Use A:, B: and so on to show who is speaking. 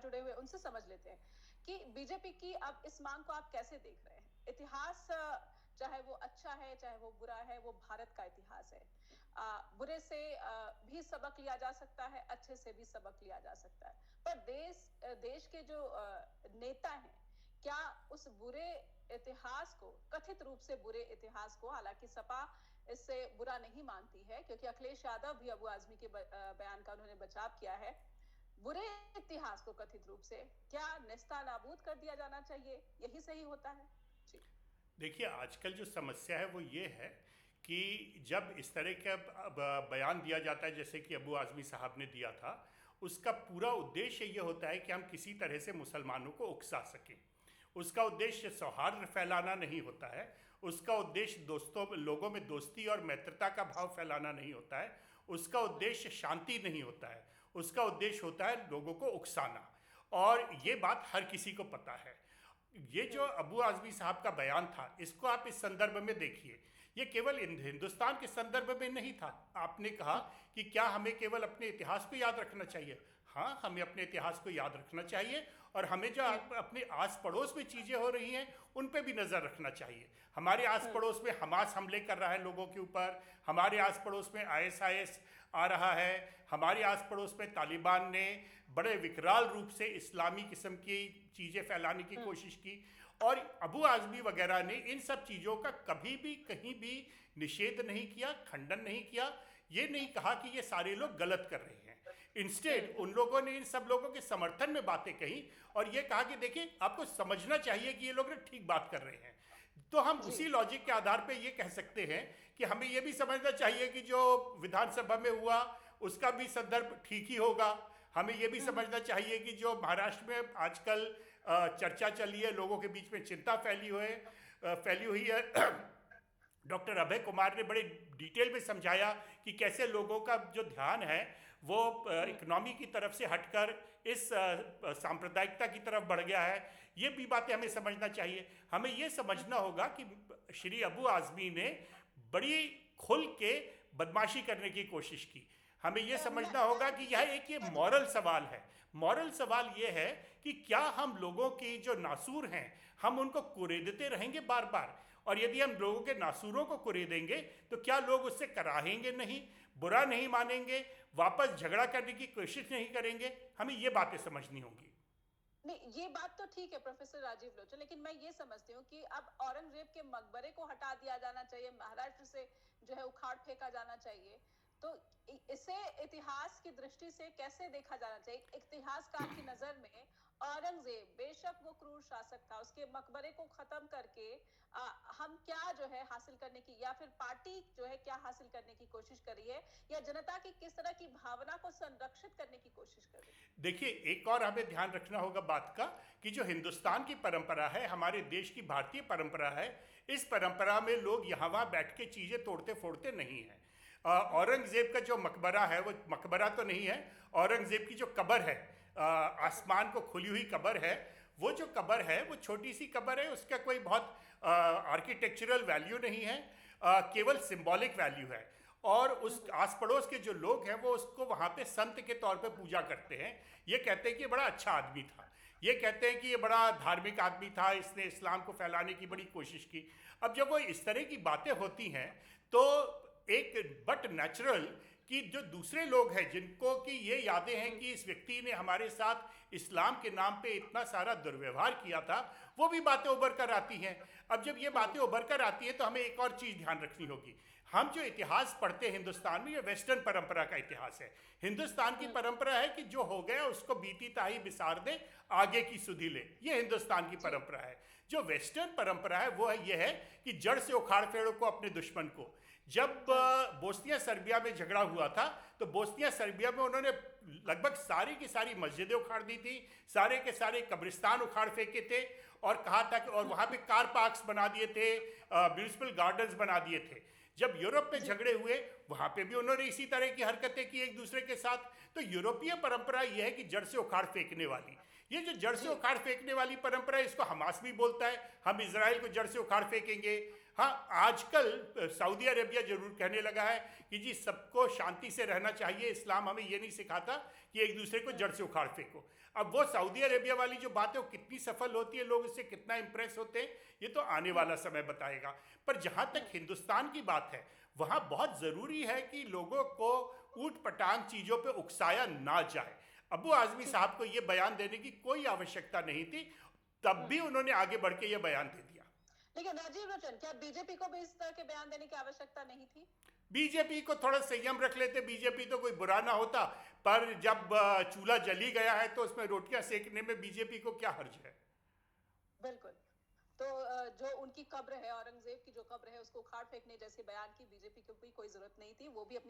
A: जुड़े हुए उनसे समझ लेते हैं कि बीजेपी की अब इस मांग को आप कैसे देख रहे हैं। इतिहास चाहे वो अच्छा है चाहे वो बुरा है, वो भारत का इतिहास है। बुरे से भी सबक लिया जा सकता है, अच्छे से भी सबक लिया जा सकता है। पर देश के जो नेता हैं, क्या उस बुरे इतिहास को, कथित रूप से बुरे इतिहास को, हालांकि सपा इससे बुरा नहीं मानती है क्योंकि अखिलेश यादव भी अबू आजमी के बयान का उन्होंने बचाव किया है, बुरे इतिहास को कथित रूप से क्या नेस्ता नाबूद कर दिया जाना चाहिए, यही सही होता है? जी
B: देखिए, आजकल जो समस्या है वो ये है कि जब इस तरह का बयान दिया जाता है जैसे कि अबू आज़मी साहब ने दिया था, उसका पूरा उद्देश्य ये होता है कि हम किसी तरह से मुसलमानों को उकसा सकें। उसका उद्देश्य सौहार्द फैलाना नहीं होता है, उसका उद्देश्य दोस्तों लोगों में दोस्ती और मित्रता का भाव फैलाना नहीं होता है, उसका उद्देश्य शांति नहीं होता है, उसका उद्देश्य होता है लोगों को उकसाना। और ये बात हर किसी को पता है। ये जो अबू आज़मी साहब का बयान था, इसको आप इस संदर्भ में देखिए। ये केवल हिंदुस्तान के संदर्भ में नहीं था। आपने कहा कि क्या हमें केवल अपने इतिहास को याद रखना चाहिए? हाँ, हमें अपने इतिहास को याद रखना चाहिए और हमें जो अपने आस पड़ोस में चीज़ें हो रही हैं उन पे भी नज़र रखना चाहिए। हमारे आस पड़ोस में हमास हमले कर रहा है लोगों के ऊपर, हमारे आस पड़ोस में आईएसआईएस आ रहा है, हमारे आस पड़ोस में तालिबान ने बड़े विकराल रूप से इस्लामी किस्म की चीज़ें फैलाने की कोशिश की। और अबू आज़मी वगैरह ने इन सब चीज़ों का कभी भी कहीं भी निषेध नहीं किया, खंडन नहीं किया, ये नहीं कहा कि ये सारे लोग गलत कर रहे हैं। इंस्टेड उन लोगों ने इन सब लोगों के समर्थन में बातें कही और ये कहा कि देखिए, आपको समझना चाहिए कि ये लोग ठीक बात कर रहे हैं। तो हम उसी लॉजिक के आधार पे ये कह सकते हैं कि हमें ये भी समझना चाहिए कि जो विधानसभा में हुआ उसका भी संदर्भ ठीक ही होगा। हमें ये भी समझना चाहिए कि जो महाराष्ट्र में आजकल चर्चा चली है, लोगों के बीच में चिंता फैली हुई है, डॉक्टर अभय कुमार ने बड़े डिटेल में समझाया कि कैसे लोगों का जो ध्यान है वो इकोनॉमी की तरफ से हटकर इस सांप्रदायिकता की तरफ बढ़ गया है। ये भी बातें हमें समझना चाहिए। हमें ये समझना होगा कि श्री अबू आज़मी ने बड़ी खुल के बदमाशी करने की कोशिश की। हमें यह समझना होगा कि यह एक ये मॉरल सवाल है। मॉरल सवाल यह है कि क्या हम लोगों के जो नासूर हैं हम उनको कुरेदते रहेंगे बार बार, और यदि हम लोगों के नासूरों को कुरेदेंगे तो क्या लोग उससे कराहेंगे नहीं, बुरा नहीं मानेंगे, वापस झगड़ा करने की कोशिश नहीं करेंगे? हमें ये बातें समझनी होंगी।
A: नहीं, ये बात तो ठीक है प्रोफेसर राजीव लोचन, लेकिन मैं ये समझती हूँ कि अब औरंगजेब के मकबरे को हटा दिया जाना चाहिए, महाराष्ट्र से जो है उखाड़ फेंका जाना चाहिए। तो इसे इतिहास की दृष्टि से कैसे देखा जाना चाहिए? इतिहासकार की नजर में औरंगजेब बेशक वो क्रूर शासक था, उसके मकबरे को खत्म करके हम क्या जो है हासिल करने की, या फिर पार्टी जो है क्या हासिल करने की कोशिश कर रही है, या जनता की किस तरह की भावना को संरक्षित करने की कोशिश कर रही है?
B: देखिए, एक और हमें ध्यान रखना होगा बात का कि जो हिंदुस्तान की परंपरा है, हमारे देश की भारतीय परंपरा है, इस परंपरा में लोग यहाँ वहाँ बैठ के चीज़ें तोड़ते फोड़ते नहीं हैं। औरंगजेब का जो मकबरा है वो मकबरा तो नहीं है, औरंगजेब की जो कब्र है, आसमान को खुली हुई कब्र है, वो जो कब्र है वो छोटी सी कब्र है, उसका कोई बहुत आर्किटेक्चरल वैल्यू नहीं है, केवल सिंबॉलिक वैल्यू है। और उस आस पड़ोस के जो लोग हैं वो उसको वहाँ पे संत के तौर पे पूजा करते हैं। ये कहते हैं कि ये बड़ा अच्छा आदमी था, ये कहते हैं कि ये बड़ा धार्मिक आदमी था, इसने इस्लाम को फैलाने की बड़ी कोशिश की। अब जब वो इस तरह की बातें होती हैं तो एक बट नेचुरल कि जो दूसरे लोग हैं जिनको कि ये यादें हैं कि इस व्यक्ति ने हमारे साथ इस्लाम के नाम पे इतना सारा दुर्व्यवहार किया था, वो भी बातें उभर कर आती हैं। अब जब ये बातें उभर कर आती हैं तो हमें एक और चीज़ ध्यान रखनी होगी। हम जो इतिहास पढ़ते हैं हिंदुस्तान में, ये वेस्टर्न परंपरा का इतिहास है। हिंदुस्तान की परंपरा है कि जो हो गया उसको बीती ताही बिसार दे, आगे की सुधि ले, ये हिंदुस्तान की परंपरा है। जो वेस्टर्न परंपरा है वो है, ये है कि जड़ से उखाड़ फेड़ो को अपने दुश्मन को। जब बोस्निया सर्बिया में झगड़ा हुआ था तो बोस्निया सर्बिया में उन्होंने लगभग सारी की सारी मस्जिदें उखाड़ दी थी, सारे के सारे कब्रिस्तान उखाड़ फेंके थे, और कहा था कि और वहाँ पे कार पार्क्स बना दिए थे, म्यूनिसिपल गार्डन्स बना दिए थे। जब यूरोप में झगड़े हुए वहाँ पे भी उन्होंने इसी तरह की हरकतें की एक दूसरे के साथ। तो यूरोपीय परंपरा यह है कि जड़ से उखाड़ फेंकने वाली, ये जो जड़ से उखाड़ फेंकने वाली परंपरा है, इसको हमास भी बोलता है। हम इजराइल को जड़ से उखाड़ फेंकेंगे, हाँ, आजकल सऊदी अरेबिया जरूर कहने लगा है कि जी सबको शांति से रहना चाहिए, इस्लाम हमें ये नहीं सिखाता कि एक दूसरे को जड़ से उखाड़ फेंको। अब वो सऊदी अरेबिया वाली जो बात है वो कितनी सफल होती है, लोग इससे कितना इंप्रेस होते हैं, ये तो आने वाला समय बताएगा। पर जहाँ तक हिंदुस्तान की बात है, वहाँ बहुत ज़रूरी है कि लोगों को ऊट पटांग चीज़ों पे उकसाया ना जाए। अबू आज़मी साहब को ये बयान देने की कोई आवश्यकता नहीं थी, तब भी उन्होंने आगे बढ़ के ये बयान दे दिया।
A: लेकिन राजीव लोचन, क्या बीजेपी को भी इस तरह के बयान देने की आवश्यकता नहीं थी?
B: बीजेपी को थोड़ा संयम रख लेते, बीजेपी तो कोई बुरा ना होता, पर जब चूल्हा जली गया है तो उसमें रोटियां सेकने में बीजेपी को क्या हर्ज है।
A: बिल्कुल। तो जो उनकी कब्र है, औरंगजेब की जो कब्र है, उसको उखाड़ फेंकने जैसे बयान की बीजेपी को भी कोई जरूरत नहीं थी, वो भी अपनी